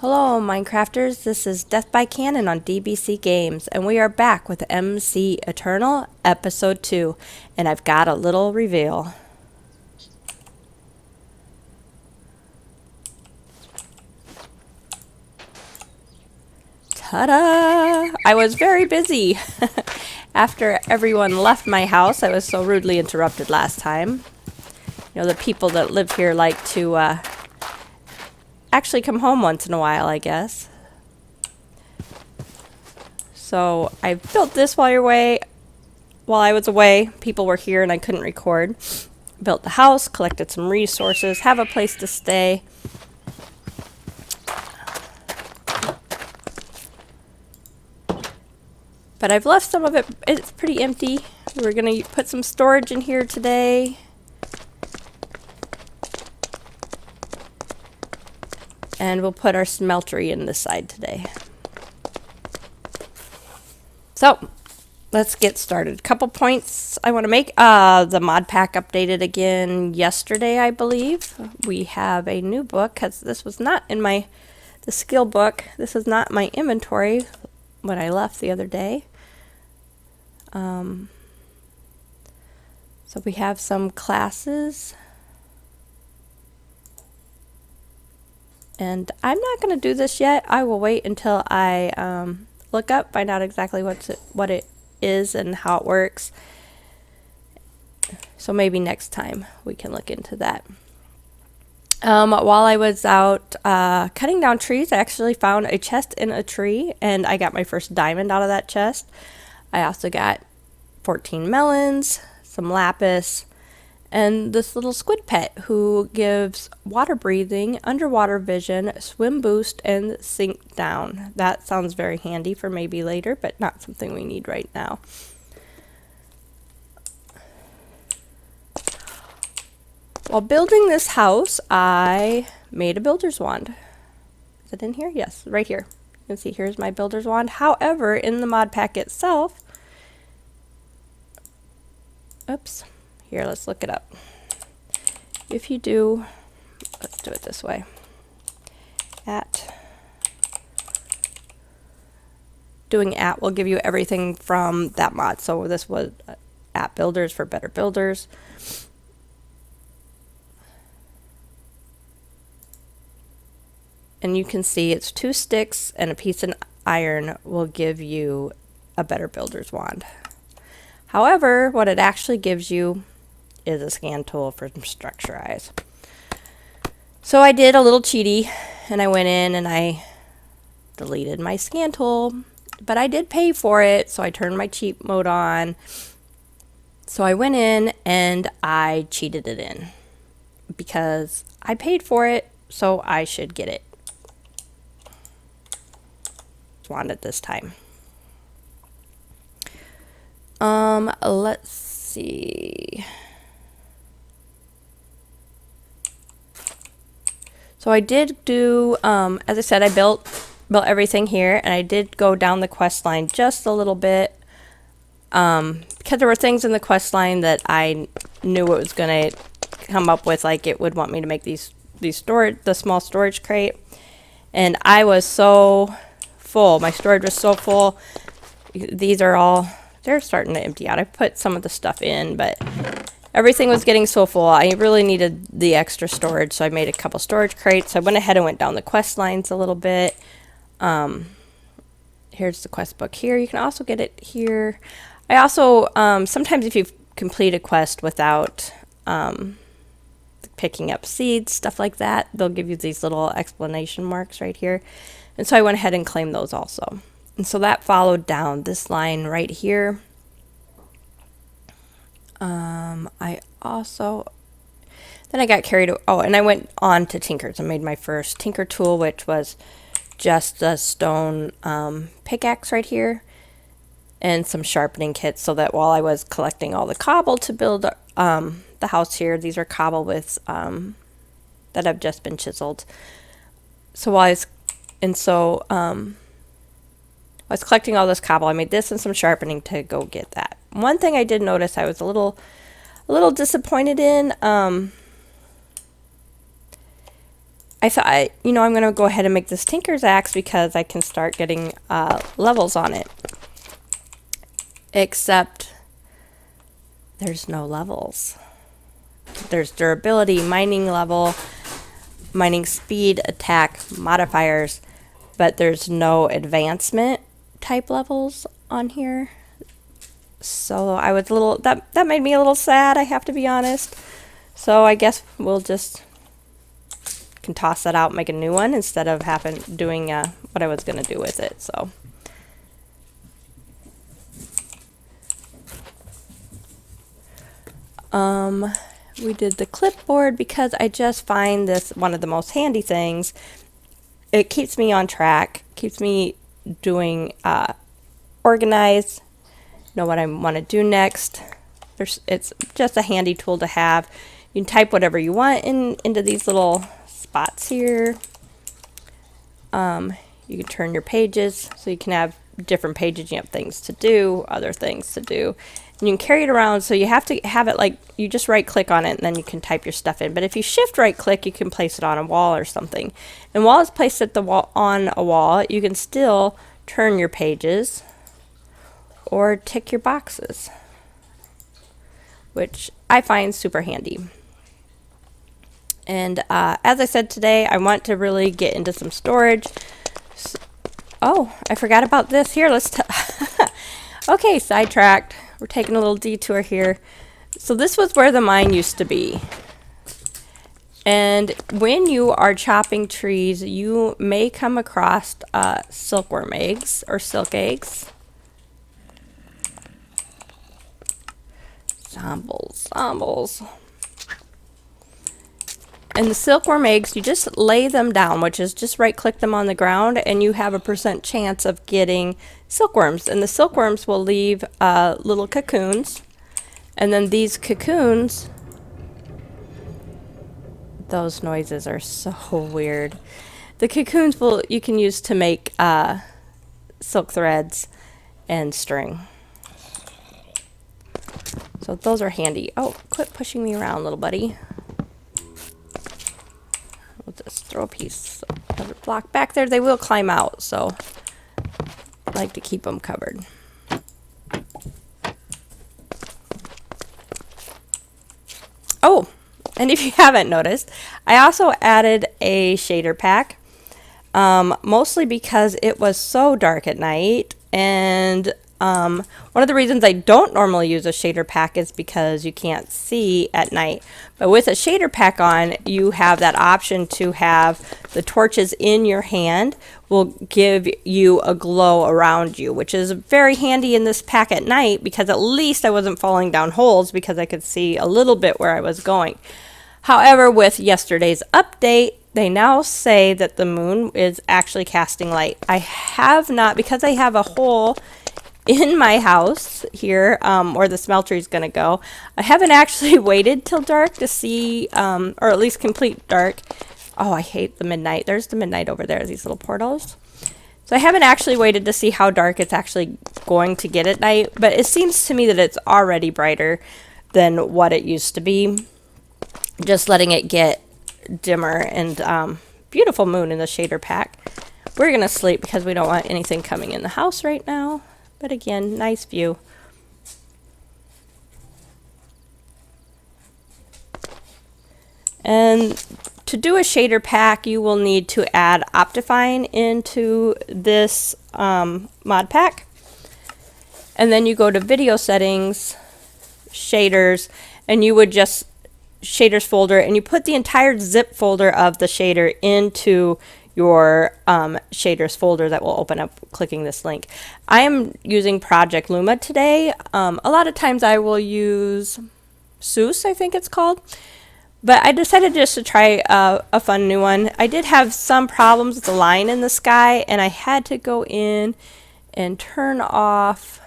Hello Minecrafters, this is Death by Cannon on DBC Games, and we are back with MC Eternal Episode 2, and I've got a little reveal. Ta-da! I was very busy. After everyone left my house, I was so rudely interrupted last time. You know, the people that live here like to, actually come home once in a while, I guess. So I built this while I was away. People were here and I couldn't record. Built the house, collected some resources, have a place to stay. But I've left some of it, it's pretty empty. We're gonna put some storage in here today. And we'll put our smeltery in this side today. So, let's get started. A couple points I want to make. The mod pack updated again yesterday, I believe. We have a new book, because this was not in the skill book. This is not my inventory when I left the other day. So we have some classes. And I'm not going to do this yet. I will wait until I look up, find out exactly what it is and how it works. So maybe next time we can look into that. While I was out cutting down trees, I actually found a chest in a tree, and I got my first diamond out of that chest. I also got 14 melons, some lapis, and this little squid pet who gives water breathing, underwater vision, swim boost, and sink down. That sounds very handy for maybe later, but not something we need right now. While building this house, I made a builder's wand. Is it in here? Yes, right here. You can see here's my builder's wand. However, in the mod pack itself, oops. Here, let's look it up. If you do, let's do it this way. Doing at will give you everything from that mod. So this was at builders for better builders. And you can see it's 2 sticks and a piece of iron will give you a better builder's wand. However, what it actually gives you is a scan tool for some structure eyes. So I did a little cheaty, and I went in and I deleted my scan tool, but I did pay for it, so I turned my cheat mode on. So I went in and I cheated it in because I paid for it, so I should get it. Want it this time. Let's see. So I did do, as I said, I built everything here, and I did go down the quest line just a little bit, because there were things in the quest line that I knew it was going to come up with, like it would want me to make the small storage crate, and I was so full. My storage was so full. These are all, they're starting to empty out. I put some of the stuff in, but everything was getting so full. I really needed the extra storage, so I made a couple storage crates. I went ahead and went down the quest lines a little bit. Here's the quest book here. You can also get it here. I also, sometimes if you complete a quest without picking up seeds, stuff like that, they'll give you these little explanation marks right here. And so I went ahead and claimed those also. And so that followed down this line right here. Then I got carried, and I went on to Tinker's. I made my first Tinker tool, which was just a stone pickaxe right here and some sharpening kits, so that while I was collecting all the cobble to build the house here, these are cobble with that have just been chiseled. So while I was collecting all this cobble, I made this and some sharpening to go get that. One thing I did notice I was a little disappointed in, I thought, you know, I'm going to go ahead and make this Tinker's Axe because I can start getting levels on it. Except there's no levels. There's durability, mining level, mining speed, attack, modifiers, but there's no advancement type levels on here. So I was a little, that made me a little sad, I have to be honest. So I guess we'll just can toss that out and make a new one instead of doing what I was going to do with it. So we did the clipboard because I just find this one of the most handy things. It keeps me on track, keeps me doing organized, know what I want to do next. It's just a handy tool to have. You can type whatever you want into these little spots here. You can turn your pages so you can have different pages. You have things to do, other things to do. And you can carry it around, so you have to have it like you just right click on it and then you can type your stuff in. But if you shift right click, you can place it on a wall or something. And while it's placed at the wall on a wall, you can still turn your pages or tick your boxes, which I find super handy. And as I said today, I want to really get into some storage. Oh, I forgot about this. Here, let's okay, sidetracked. We're taking a little detour here. So this was where the mine used to be. And when you are chopping trees, you may come across silkworm eggs or silk eggs. Zombles. And the silkworm eggs, you just lay them down, which is just right click them on the ground, and you have a % chance of getting silkworms. And the silkworms will leave little cocoons. And then these cocoons, those noises are so weird. The cocoons you can use to make silk threads and string. So those are handy. Oh, quit pushing me around, little buddy. We'll just throw a piece of the block back there. They will climb out, so I like to keep them covered. Oh, and if you haven't noticed, I also added a shader pack, mostly because it was so dark at night, and one of the reasons I don't normally use a shader pack is because you can't see at night. But with a shader pack on, you have that option to have the torches in your hand will give you a glow around you, which is very handy in this pack at night because at least I wasn't falling down holes because I could see a little bit where I was going. However, with yesterday's update, they now say that the moon is actually casting light. I have not, because I have a hole in my house here where the smelter is going to go. I haven't actually waited till dark to see, or at least complete dark. Oh, I hate the midnight. There's the midnight over there, these little portals. So I haven't actually waited to see how dark it's actually going to get at night, but it seems to me that it's already brighter than what it used to be. Just letting it get dimmer, and beautiful moon in the shader pack. We're going to sleep because we don't want anything coming in the house right now. But again, nice view. And to do a shader pack, you will need to add Optifine into this mod pack. And then you go to video settings, shaders, and you would just shaders folder, and you put the entire zip folder of the shader into your shaders folder that will open up clicking this link. I am using ProjectLUMA today. A lot of times I will use Seuss, I think it's called. But I decided just to try a fun new one. I did have some problems with the line in the sky, and I had to go in and turn off,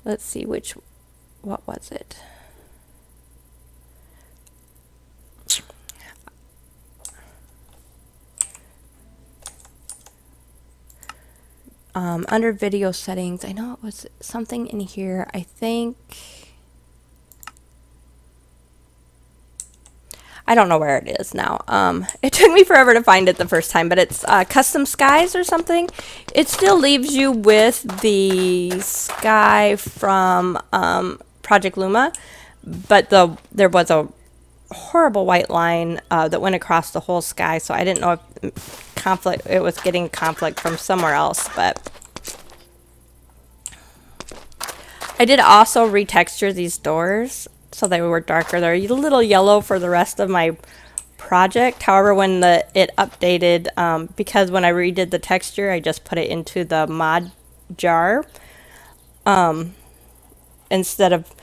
let's see, what was it? Under video settings, I know it was something in here. I don't know where it is now. It took me forever to find it the first time, but it's Custom Skies or something. It still leaves you with the sky from ProjectLUMA, but there was a horrible white line that went across the whole sky, so I didn't know if it was getting conflict from somewhere else. But I did also retexture these doors so they were darker. They're a little yellow for the rest of my project. However, when it updated, because when I redid the texture, I just put it into the mod jar instead of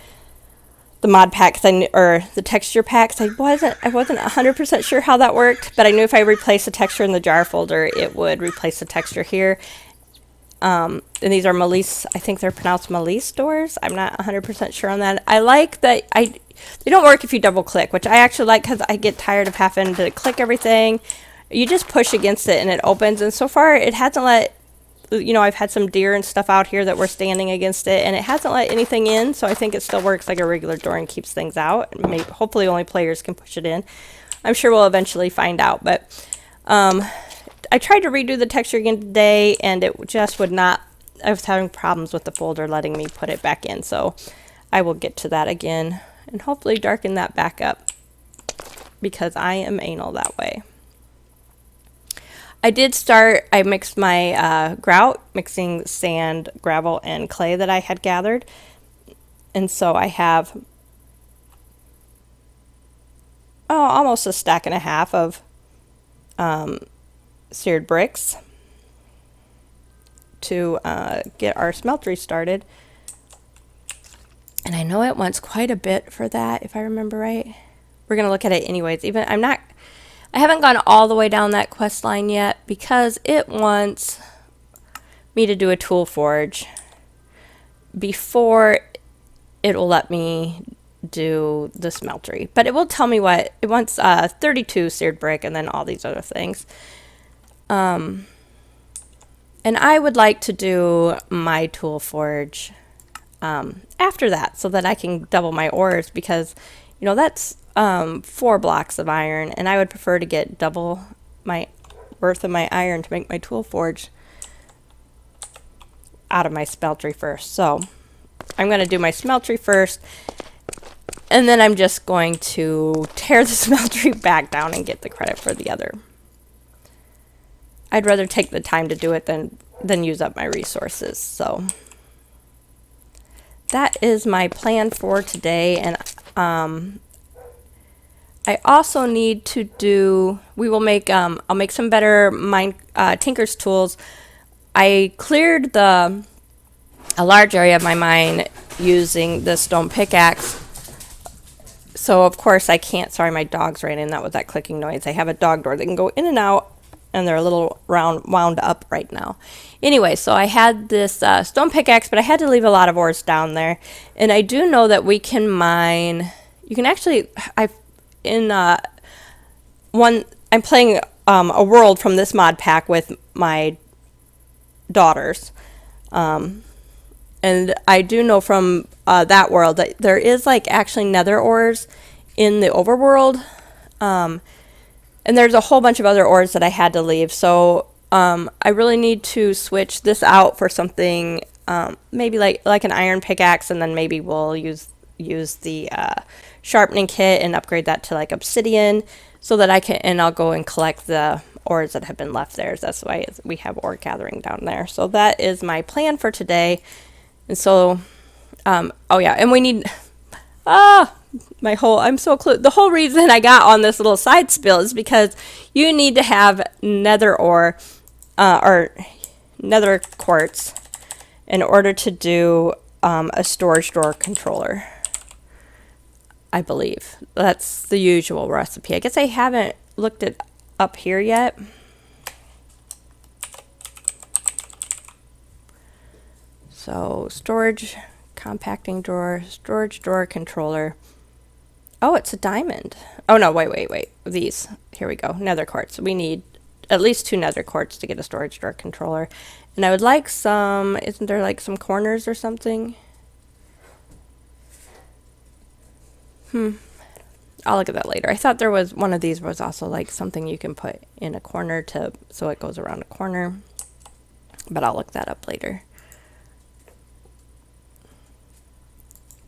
the mod packs or the texture packs. I wasn't 100% sure how that worked, but I knew if I replaced the texture in the jar folder, it would replace the texture here. And these are Melisse, I think they're pronounced Melisse doors. I'm not 100% sure on that. I like that they don't work if you double click, which I actually like because I get tired of having to click everything. You just push against it and it opens, and so far it hasn't let, I've had some deer and stuff out here that were standing against it, and it hasn't let anything in, so I think it still works like a regular door and keeps things out. Hopefully only players can push it in. I'm sure we'll eventually find out, but I tried to redo the texture again today, and it just would not. I was having problems with the folder letting me put it back in, so I will get to that again and hopefully darken that back up because I am anal that way. I mixed my grout, mixing sand, gravel, and clay that I had gathered. And so I have almost a stack and a half of seared bricks to get our smeltery started. And I know it wants quite a bit for that, if I remember right. We're going to look at it anyways. I haven't gone all the way down that quest line yet because it wants me to do a tool forge before it will let me do the smeltery. But it will tell me what it wants. 32 seared brick and then all these other things. And I would like to do my tool forge after that so that I can double my ores, because that's 4 blocks of iron, and I would prefer to get double my worth of my iron to make my tool forge out of my smeltery first. So I'm going to do my smeltery first, and then I'm just going to tear the smeltery back down and get the credit for the other. I'd rather take the time to do it than use up my resources. So that is my plan for today, and I also need to do, I'll make some better tinker's tools. I cleared a large area of my mine using the stone pickaxe. So of course I can't, sorry, my dogs ran in, that was that clicking noise. I have a dog door that can go in and out, and they're a little wound up right now. Anyway, so I had this stone pickaxe, but I had to leave a lot of ores down there. And I do know that we can mine, you can actually, I'm playing a world from this mod pack with my daughters, and I do know from that world that there is actually nether ores in the overworld, and there's a whole bunch of other ores that I had to leave. So I really need to switch this out for something maybe like an iron pickaxe, and then maybe we'll use the sharpening kit and upgrade that to obsidian, so that I'll go and collect the ores that have been left there. So that's why we have ore gathering down there. So that is my plan for today. And so oh yeah, and we need the whole reason I got on this little side spill is because you need to have nether ore or nether quartz in order to do a storage door controller. I believe that's the usual recipe. I guess I haven't looked it up here yet. So storage compacting drawer, storage drawer controller. Oh, it's a diamond. Oh no, wait. These. Here we go. Nether quartz. We need at least 2 nether quartz to get a storage drawer controller. And I would like some, isn't there some corners or something? I'll look at that later. I thought there was one of these was also like something you can put in a corner to so it goes around a corner, but I'll look that up later.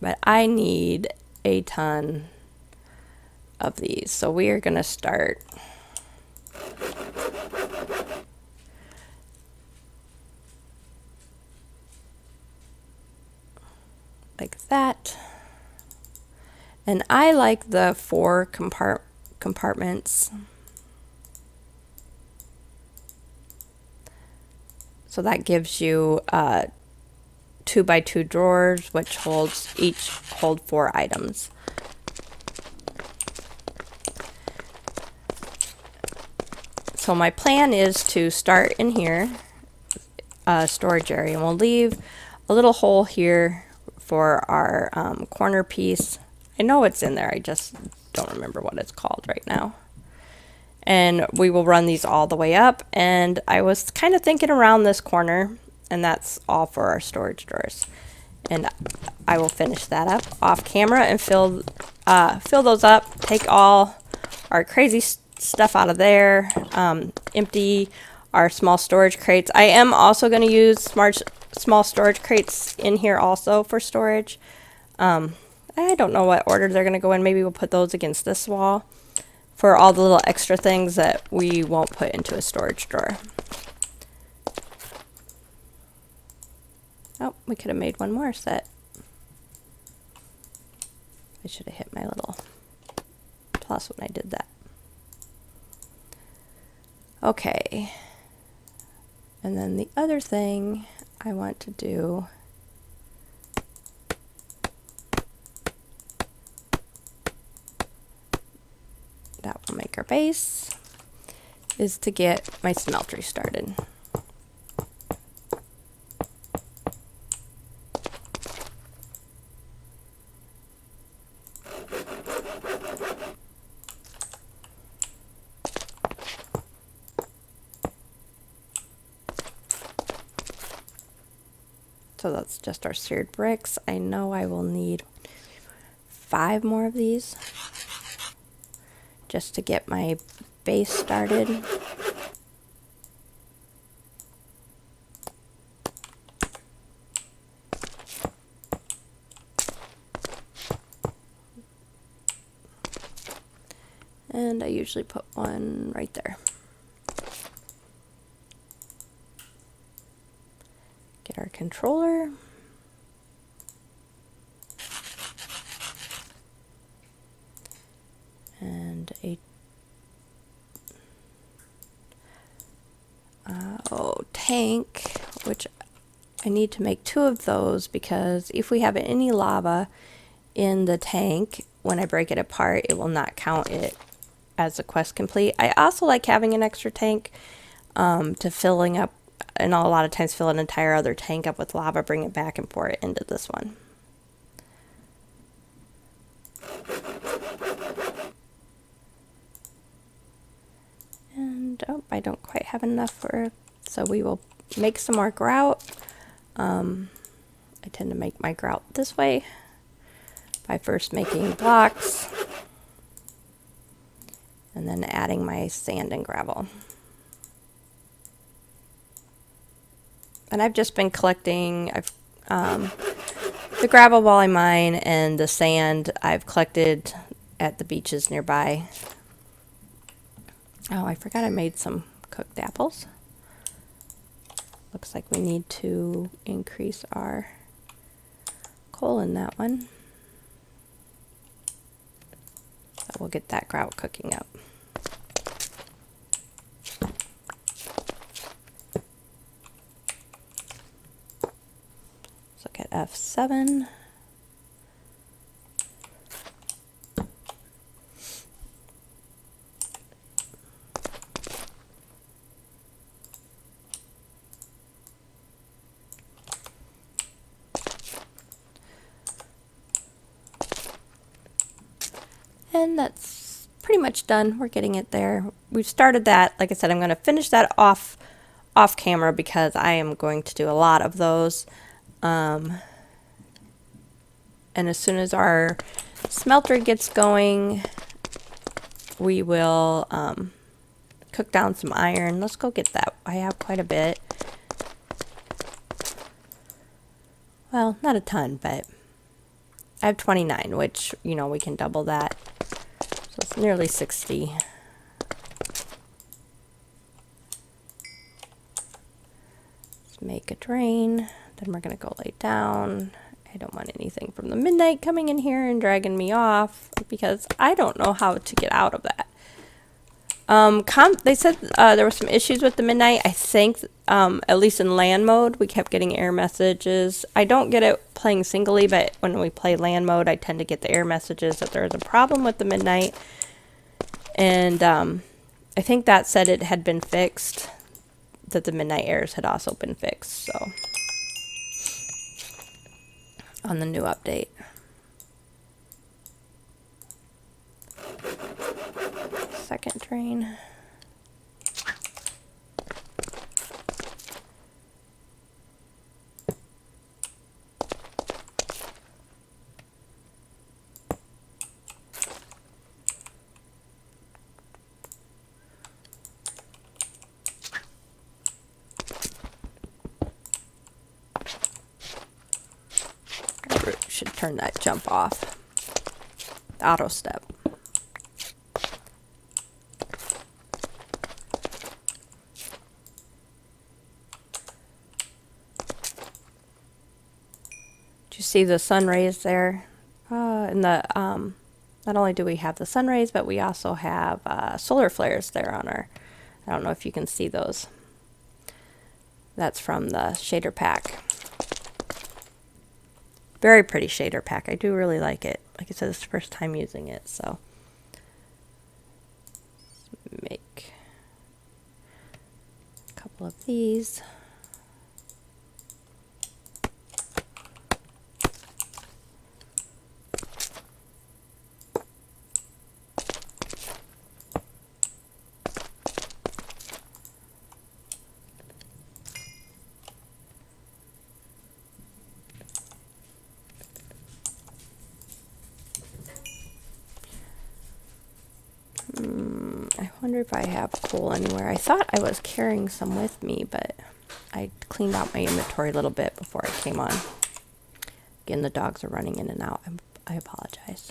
But I need a ton of these, so we are going to start like that. And I like the 4 compartments. So that gives you 2x2 drawers, which each hold 4 items. So my plan is to start in here, storage area, and we'll leave a little hole here for our corner piece. I know it's in there, I just don't remember what it's called right now. And we will run these all the way up, and I was kind of thinking around this corner, and that's all for our storage drawers. And I will finish that up off camera and fill those up, take all our crazy stuff out of there, empty our small storage crates. I am also going to use small storage crates in here also for storage. I don't know what order they're going to go in. Maybe we'll put those against this wall for all the little extra things that we won't put into a storage drawer. Oh, we could have made one more set. I should have hit my little plus when I did that. Okay. And then the other thing I want to do that will make our base is to get my smeltery started. So that's just our seared bricks. I know I will need 5 more of these just to get my base started. And I usually put one right there. Get our controller. And a tank, which I need to make 2 of those because if we have any lava in the tank, when I break it apart, it will not count it as a quest complete. I also like having an extra tank to filling up, and a lot of times fill an entire other tank up with lava, bring it back and pour it into this one. And oh, I don't quite have enough for, so we will make some more grout. I tend to make my grout this way by first making blocks and then adding my sand and gravel. And I've just been collecting the gravel while I mine, and the sand I've collected at the beaches nearby. Oh, I forgot I made some cooked apples. Looks like we need to increase our coal in that one. So we'll get that grout cooking up. Let's look at F7. And that's pretty much done. We're getting it there. We've started that. Like I said, I'm going to finish that off camera because I am going to do a lot of those. And as soon as our smelter gets going, we will cook down some iron. Let's go get that. I have quite a bit. Well, not a ton, but I have 29, which, you know, we can double that. So it's nearly 60. Let's make a drain. Then we're going to go lay down. I don't want anything from the midnight coming in here and dragging me off because I don't know how to get out of that. They said there were some issues with the midnight. I think, at least in LAN mode, we kept getting error messages. I don't get it playing singly, but when we play LAN mode, I tend to get the error messages that there's a problem with the midnight. And I think that said it had been fixed, that the midnight errors had also been fixed, so on the new update. Second drain. Should turn that jump off. The auto step. Do you see the sun rays there? And the not only do we have the sun rays, but we also have solar flares there on our. I don't know if you can see those. That's from the shader pack. Very pretty shader pack. I do really like it. Like I said, it's the first time using it, so. Let's make a couple of these. I wonder if I have coal anywhere. I thought I was carrying some with me, but I cleaned out my inventory a little bit before I came on. Again, the dogs are running in and out. I apologize.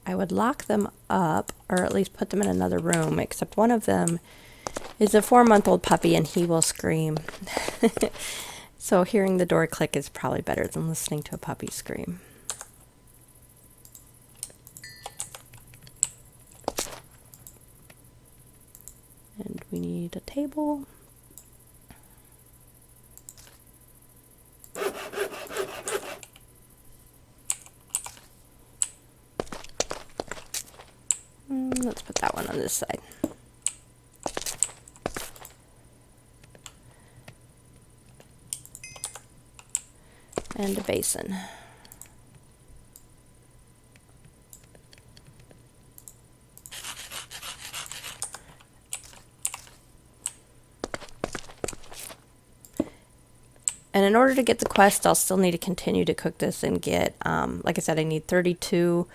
I would lock them up, or at least put them in another room, except one of them is a 4-month-old puppy and he will scream. So hearing the door click is probably better than listening to a puppy scream. And we need a table. Let's put that one on this side. And a basin. And in order to get the quest, I'll still need to continue to cook this and get, like I said, I need 32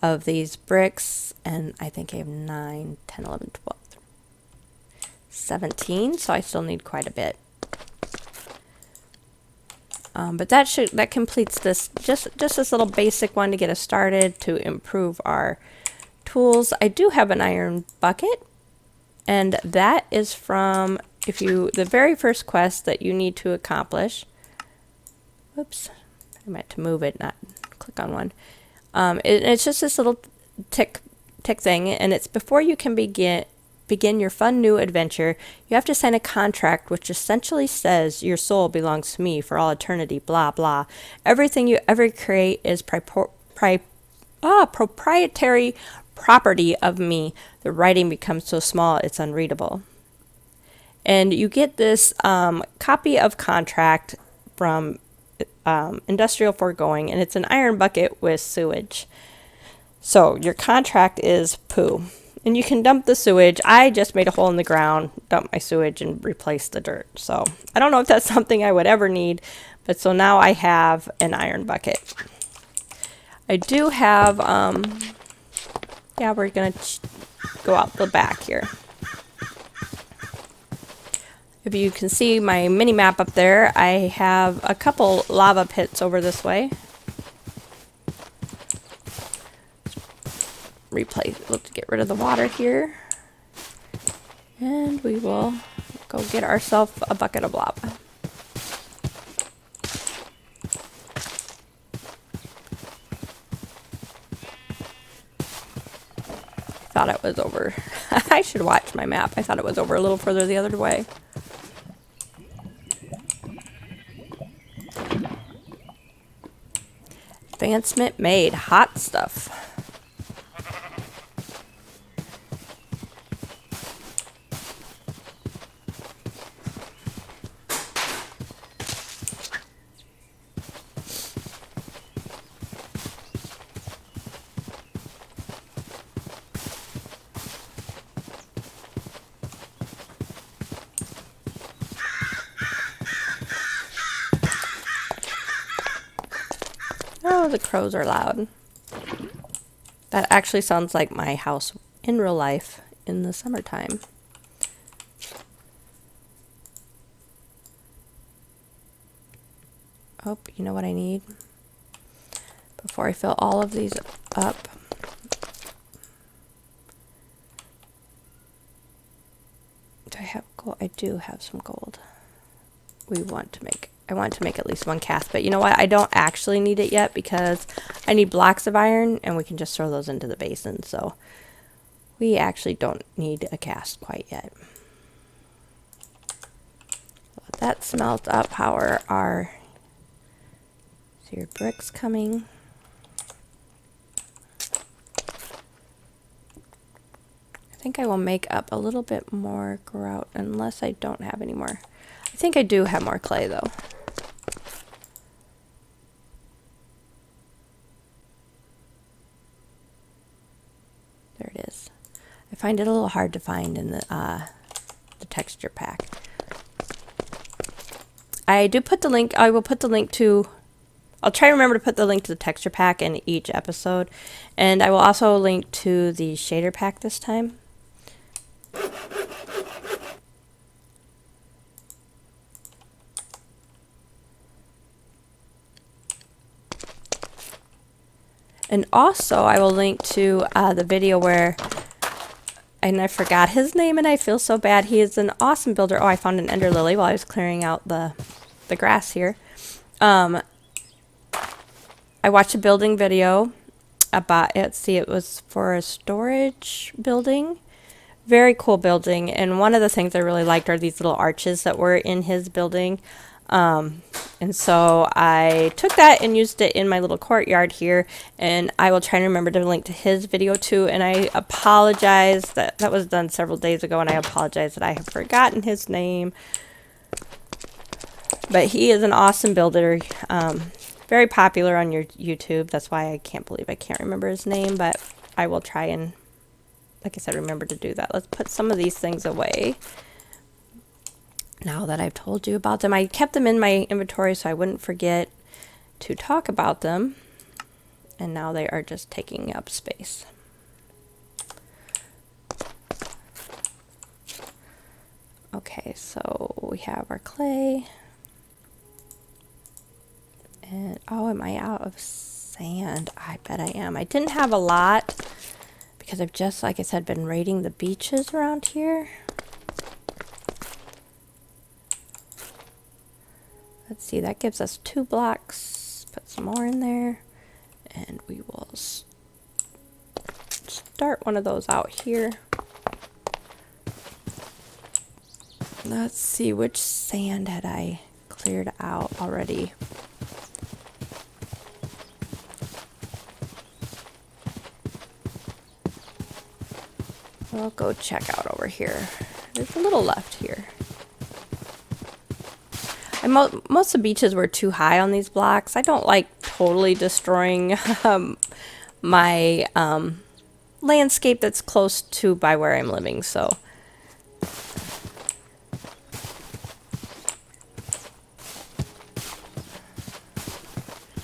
of these bricks, and I think I have 9, 10, 11, 12, 17, so I still need quite a bit. But that completes this, just this little basic one to get us started to improve our tools. I do have an iron bucket, and that is from the very first quest that you need to accomplish. Whoops, I meant to move it, not click on one. It's just this little tick thing, and it's before you can begin your fun new adventure, you have to sign a contract which essentially says your soul belongs to me for all eternity, blah blah. Everything you ever create is proprietary property of me. The writing becomes so small it's unreadable. And you get this copy of contract from Industrial Foregoing, and it's an iron bucket with sewage. So your contract is poo. And you can dump the sewage. I just made a hole in the ground, dumped my sewage, and replaced the dirt. So I don't know if that's something I would ever need, but so now I have an iron bucket. I do have, yeah, we're going to go out the back here. If you can see my mini map up there, I have a couple lava pits over this way. Look to get rid of the water here. And we will go get ourselves a bucket of lava. Thought it was over. I should watch my map. I thought it was over a little further the other way. Advancement made. Hot stuff. Oh, the crows are loud. That actually sounds like my house in real life in the summertime. Oh, you know what I need? Before I fill all of these up. Do I have gold? I do have some gold. I want to make at least one cast, but you know what? I don't actually need it yet because I need blocks of iron and we can just throw those into the basin. So we actually don't need a cast quite yet. Let that smelt up. How are our seared bricks coming? I think I will make up a little bit more grout unless I don't have any more. I think I do have more clay though. There it is. I find it a little hard to find in the texture pack. I do put the link. I will put the link to. I'll try to remember to put the link to the texture pack in each episode, and I will also link to the shader pack this time. And also, I will link to the video where, and I forgot his name and I feel so bad. He is an awesome builder. Oh, I found an ender lily while I was clearing out the grass here. I watched a building video about, let's see, it was for a storage building. Very cool building. And one of the things I really liked are these little arches that were in his building. And so I took that and used it in my little courtyard here, and I will try and remember to link to his video too. And I apologize that was done several days ago, and I apologize that I have forgotten his name. But he is an awesome builder, very popular on your YouTube. That's why I can't believe I can't remember his name, but I will try and, like I said, remember to do that. Let's put some of these things away. Now that I've told you about them, I kept them in my inventory so I wouldn't forget to talk about them. And now they are just taking up space. Okay, so we have our clay. And, oh, am I out of sand? I bet I am. I didn't have a lot because I've just, like I said, been raiding the beaches around here. Let's see, that gives us 2 blocks. Put some more in there. And we will start one of those out here. Let's see, which sand had I cleared out already? I'll go check out over here. There's a little left here. And most of the beaches were too high on these blocks. I don't like totally destroying my landscape that's close to by where I'm living, so.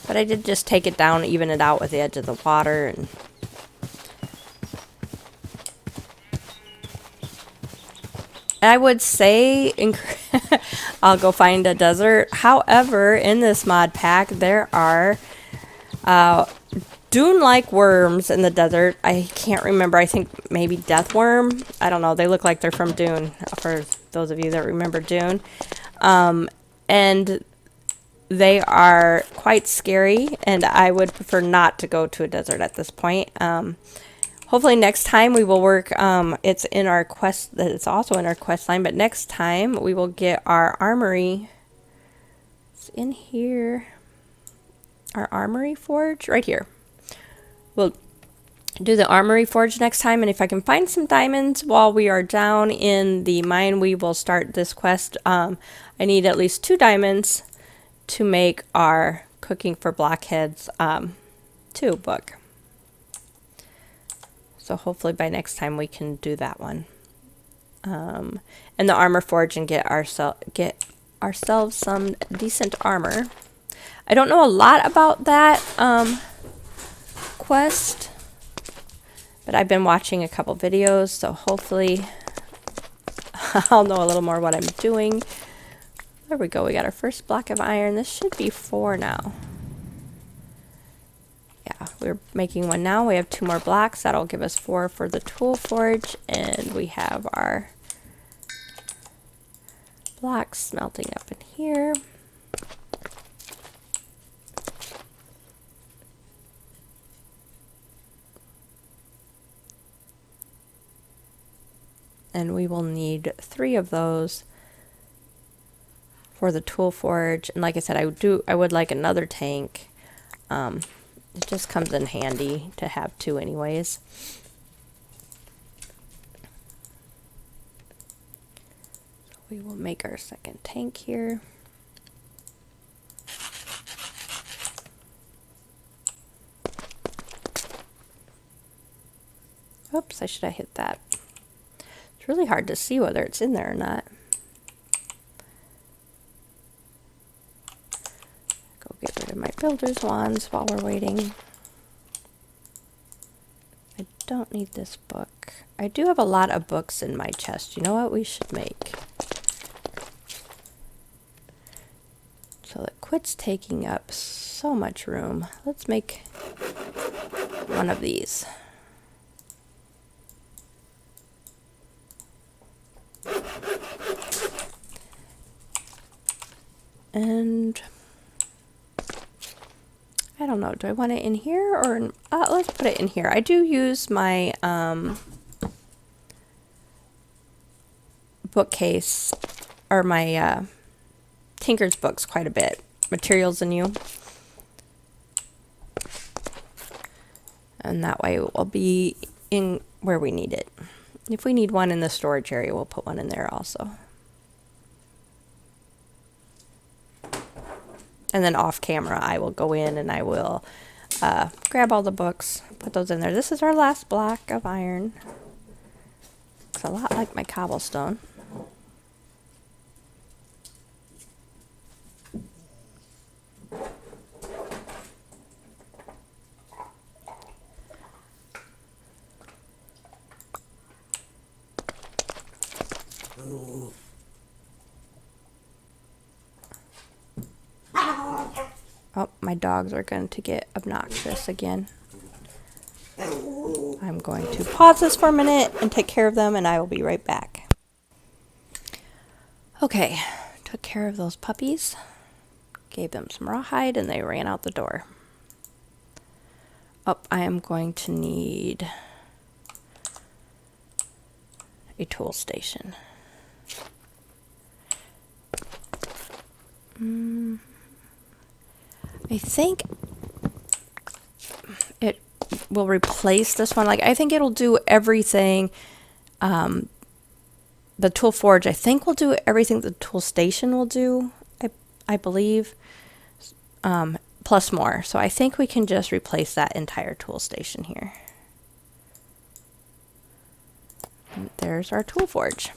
But I did just take it down, even it out with the edge of the water. And I would say I'll go find a desert. However, in this mod pack, there are dune-like worms in the desert. I can't remember. I think maybe death worm. I don't know. They look like they're from Dune, for those of you that remember Dune. And they are quite scary, and I would prefer not to go to a desert at this point. Hopefully next time we will work, it's in our quest, it's also in our quest line, but next time we will get our armory. It's in here. Our armory forge, right here. We'll do the armory forge next time, and if I can find some diamonds while we are down in the mine, we will start this quest. I need at least 2 diamonds to make our cooking for blockheads 2 book. So hopefully by next time we can do that one. And the armor forge and get ourselves some decent armor. I don't know a lot about that quest, but I've been watching a couple videos, so hopefully I'll know a little more what I'm doing. There we go. We got our first block of iron. This should be 4 now. Yeah, we're making 1 now. We have 2 more blocks. That'll give us 4 for the tool forge. And we have our blocks smelting up in here. And we will need 3 of those for the tool forge. And like I said, I would like another tank. It just comes in handy to have 2 anyways. So we will make our second tank here. Oops, I should have hit that. It's really hard to see whether it's in there or not. Go get rid of my builder's wands while we're waiting. I don't need this book. I do have a lot of books in my chest. You know what we should make? So it quits taking up so much room. Let's make one of these. And I don't know, do I want it in here or in, let's put it in here. I do use my bookcase or my Tinker's books quite a bit. Materials and You. And that way it will be in where we need it. If we need one in the storage area, we'll put one in there also. And then off camera, I will go in and I will grab all the books, put those in there. This is our last block of iron. It's a lot like my cobblestone. Oh, my dogs are going to get obnoxious again. I'm going to pause this for a minute and take care of them, and I will be right back. Okay, took care of those puppies. Gave them some rawhide, and they ran out the door. Oh, I am going to need a tool station. I think it will replace this one. Like, I think it'll do everything. The tool forge, I think, will do everything the tool station will do, I believe, plus more. So I think we can just replace that entire tool station here. And there's our tool forge.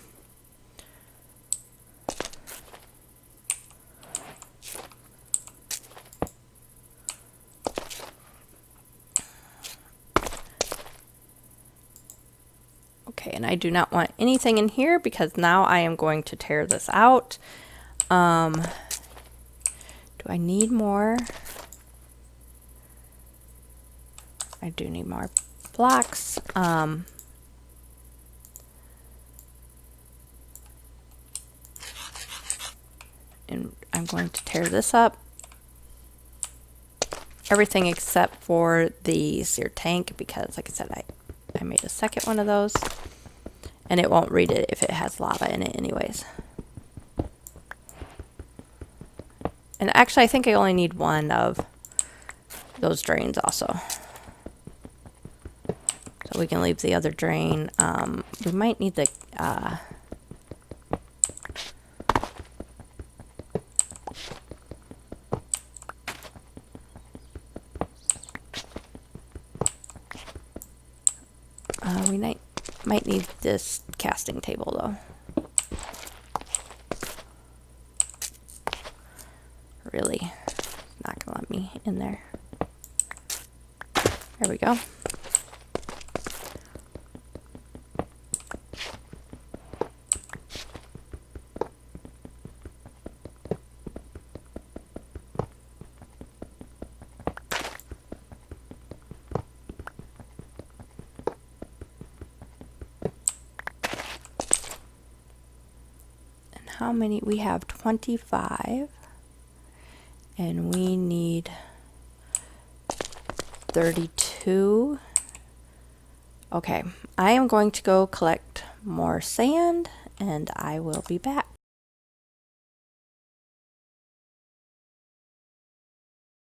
Okay, and I do not want anything in here because now I am going to tear this out. Do I need more? I do need more blocks. And I'm going to tear this up. Everything except for the sear tank because, like I said, I made a second one of those. And it won't read it if it has lava in it anyways. And actually, I think I only need one of those drains also. So we can leave the other drain. We might need the... we might need this casting table though. Really not gonna let me in there. There we go. How many? We have 25 and we need 32. Okay, I am going to go collect more sand and I will be back.